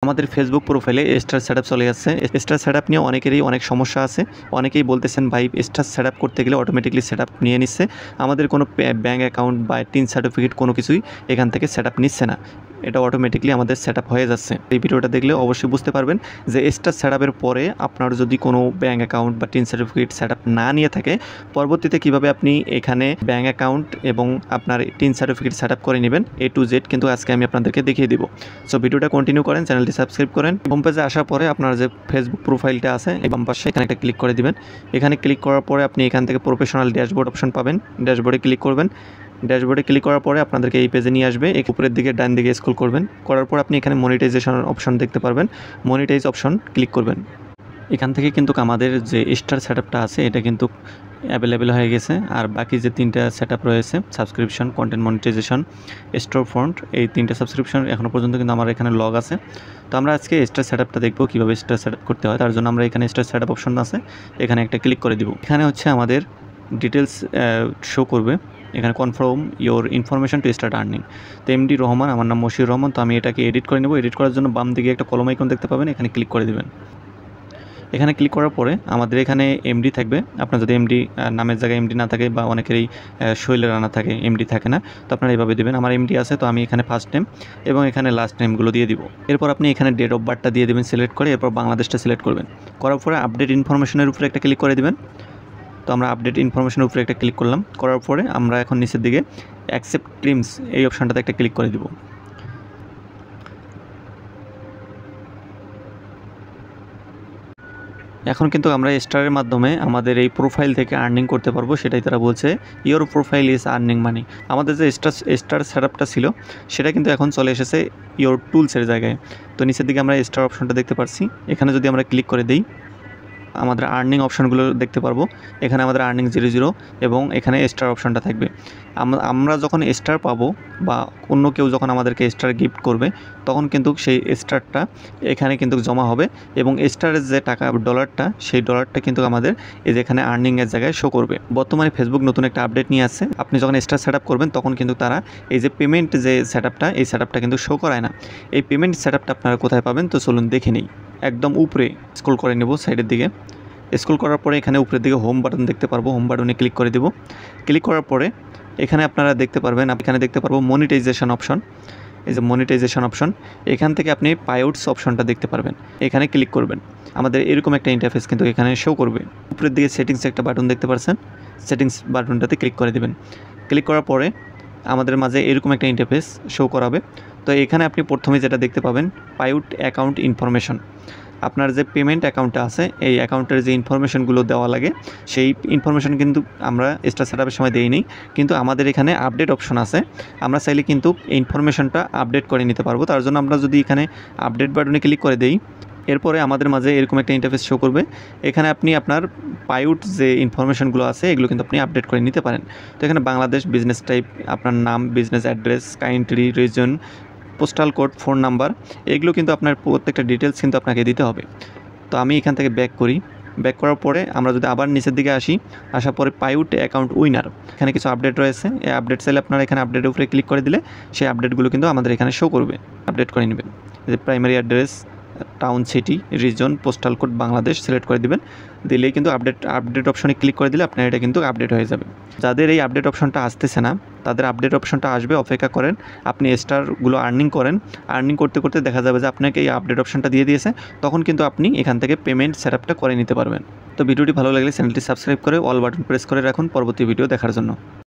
আমাদের ফেসবুক প্রোফাইলে star setup চলে যাচ্ছে। স্টার সেটআপ নিয়ে অনেকেরই অনেক সমস্যা আছে। অনেকেই বলতেছেন ভাই স্টার সেটআপ করতে গেলে অটোমেটিক্যালি সেটআপ নিয়ে নিচ্ছে। আমাদের কোনো ব্যাংক অ্যাকাউন্ট বা টিন সার্টিফিকেট কোনো কিছুই এখান থেকে সেটআপ নিচ্ছে না। এটা অটোমেটিক্যালি আমাদের সেটআপ হয়ে যাচ্ছে। এই ভিডিওটা দেখলে অবশ্যই বুঝতে পারবেন যে স্টার সেটআপের পরে আপনার যদি কোনো ব্যাংক অ্যাকাউন্ট বা টিন সার্টিফিকেট সেটআপ না নিয়ে থাকে, পরবর্তীতে কিভাবে আপনি এখানে ব্যাংক অ্যাকাউন্ট এবং আপনার টিন সার্টিফিকেট সেটআপ করে নেবেন A to Z কিন্তু আজকে আমি আপনাদেরকে দেখিয়ে দিব। সো ভিডিওটা কন্টিনিউ করেন, চ্যানেলটি সাবস্ক্রাইব করেন। হোম পেজে আসার পরে আপনার যে ফেসবুক প্রোফাইলটা আছে এই বাম পাশে এখানে একটা ক্লিক করে দিবেন। এখানে ক্লিক করার পরে আপনি এখান থেকে প্রফেশনাল ড্যাশবোর্ড অপশন পাবেন। ড্যাশবোর্ডে ক্লিক করবেন। ড্যাশবোর্ডে ক্লিক করার পরে আপনাদেরকে এই পেজে নিয়ে আসবে। উপরের দিকে ডান দিকে স্ক্রল করবেন, করার পর আপনি এখানে মনিটাইজেশন অপশন দেখতে পারবেন। মনিটাইজ অপশন ক্লিক করবেন। এখান থেকে কিন্তু আমাদের যে স্টার সেটআপটা আছে এটা কিন্তু অ্যাভেলেবেল হয়ে গেছে। আর বাকি যে তিনটা সেটআপ রয়েছে, subscription, content monetisation, storefront, এই তিনটা সাবস্ক্রিপশন এখনও পর্যন্ত কিন্তু আমার এখানে লগ আছে। তো আমরা আজকে স্টার সেটআপটা দেখবো কীভাবে স্টার সেটআপ করতে হয়। তার জন্য আমরা এখানে স্টার সেটআপ অপশন আছে, এখানে একটা ক্লিক করে দিব। এখানে হচ্ছে আমাদের ডিটেলস শো করবে। এখানে confirm your information to start earning. তো এমডি রহমান, আমার নাম মশিউর রহমান। তো আমি এটাকে এডিট করে নেব। এডিট করার জন্য বাম দিকে একটা কলম আইকন দেখতে পাবেন, এখানে ক্লিক করে দেবেন। এখানে ক্লিক করার পরে আমাদের এখানে এমডি থাকবে। আপনার যদি এমডি নামের জায়গায় এমডি না থাকে বা অনেকেরই শৈলে রানা থাকে, এমডি থাকে না, তো আপনারা এইভাবে দেবেন। আমার এমডি আছে, তো আমি এখানে ফার্স্ট নেম এবং এখানে লাস্ট নেমগুলো দিয়ে দিব। এরপর আপনি এখানে ডেট অফ বার্থটা দিয়ে দেবেন সিলেক্ট করে, এরপর বাংলাদেশটা সিলেক্ট করবেন। করার পরে আপডেট ইনফরমেশনের উপরে একটা ক্লিক করে দেবেন। তো আমরা আপডেট ইনফরমেশনের উপরে একটা ক্লিক করলাম। করার পরে আমরা এখন নিচের দিকে অ্যাকসেপ্ট ক্লেমস এই অপশানটাতে একটা ক্লিক করে দিব। এখন কিন্তু আমরা স্টারের মাধ্যমে আমাদের এই প্রোফাইল থেকে আর্নিং করতে পারবো, সেটাই তারা বলছে your profile is earning money. আমাদের যে স্টার সেটআপটা ছিল সেটা কিন্তু এখন চলে এসেছে ইওর টুলসের জায়গায়। তো নিচের দিকে আমরা স্টার অপশনটা দেখতে পাচ্ছি। এখানে যদি আমরা ক্লিক করে দিই, আমাদের আর্নিং অপশনগুলো দেখতে পারবো। এখানে আমাদের আর্নিং 00 এবং এখানে স্টার অপশনটা থাকবে। আমরা যখন স্টার পাবো বা অন্য কেউ যখন আমাদেরকে স্টার গিফট করবে, তখন কিন্তু সেই স্টারটা এখানে কিন্তু জমা হবে এবং স্টারের যে টাকা ডলারটা, সেই ডলারটা কিন্তু আমাদের এই যে এখানে আর্নিংয়ের জায়গায় শো করবে। বর্তমানে ফেসবুক নতুন একটা আপডেট নিয়ে আসছে। আপনি যখন স্টার সেটআপ করবেন তখন কিন্তু তারা এই যে পেমেন্ট যে সেটআপটা, এই সেটআপটা কিন্তু শো করায় না। এই পেমেন্ট সেটআপটা আপনারা কোথায় পাবেন, তো চলুন দেখে নিই। একদম উপরে স্ক্রল করে নেব, সাইডের দিকে স্ক্রল করার পরে এখানে উপরের দিকে হোম বাটন দেখতে পারবো। হোম বাটনে ক্লিক করে দেব। ক্লিক করার পরে এখানে আপনারা দেখতে পারবেন, এখানে দেখতে পারবো মনিটাইজেশন অপশন। এই যে মনিটাইজেশন অপশন, এখান থেকে আপনি পাইআউটস অপশনটা দেখতে পারবেন। এখানে ক্লিক করবেন। আমাদের এরকম একটা ইন্টারফেস কিন্তু এখানে শো করবে। উপরের দিকে সেটিংস একটা বাটন দেখতে পাচ্ছেন, সেটিংস বাটনটাতে ক্লিক করে দেবেন। ক্লিক করার পরে আমাদের মাঝে এরকম একটা ইন্টারফেস শো করাবে। তো এখানে আপনি প্রথমে যেটা দেখতে পাবেন পাইআউট অ্যাকাউন্ট ইনফরমেশন। আপনার যে পেমেন্ট অ্যাকাউন্টটা আছে এই অ্যাকাউন্টের যে ইনফরমেশনগুলো দেওয়া লাগে, সেই ইনফরমেশন কিন্তু আমরা স্টার সেটআপের সময় দেই নি। কিন্তু আমাদের এখানে আপডেট অপশন আছে, আমরা চাইলে কিন্তু এই ইনফরমেশনটা আপডেট করে নিতে পারবো। তার জন্য আমরা যদি এখানে আপডেট বাটনে ক্লিক করে দেই, এরপরে আমাদের মাঝে এরকম একটা ইন্টারফেস শো করবে। এখানে আপনি আপনার পাইআউট যে ইনফরমেশনগুলো আছে এগুলো কিন্তু আপনি আপডেট করে নিতে পারেন। তো এখানে বাংলাদেশ, বিজনেস টাইপ, আপনার নাম, business address, country, reason, postal code, phone number, এগুলো কিন্তু আপনার প্রত্যেকটা ডিটেলস কিন্তু আপনাকে দিতে হবে। তো আমি এখান থেকে ব্যাক করি। ব্যাক করার পরে আমরা যদি আবার নিচের দিকে আসি, আসার পরে পাইআউট অ্যাকাউন্ট উইনার, এখানে কিছু আপডেট রয়েছে। এই আপডেট চাইলে আপনারা এখানে আপডেটের উপরে ক্লিক করে দিলে সেই আপডেটগুলো কিন্তু আমাদের এখানে শো করবে। আপডেট করে নেবেন। যে primary address, town, city, reason, postal code, Bangladesh select করে দিবেন। দিলেই কিন্তু আপডেট অপশনে ক্লিক করে দিলে আপনার এটা কিন্তু আপডেট হয়ে যাবে। যাদের এই আপডেট অপশনটা আসতেছে না, তাদের আপডেট অপশনটা আসবে, অপেক্ষা করেন। আপনি স্টারগুলো আর্নিং করেন। আর্নিং করতে করতে দেখা যাবে যে আপনাকে এই আপডেট অপশনটা দিয়ে দিয়েছে, তখন কিন্তু আপনি এখান থেকে পেমেন্ট সেটআপটা করে নিতে পারবেন। তো ভিডিওটি ভালো লাগলে চ্যানেলটি সাবস্ক্রাইব করে অল বাটন প্রেস করে রাখুন পরবর্তী ভিডিও দেখার জন্য।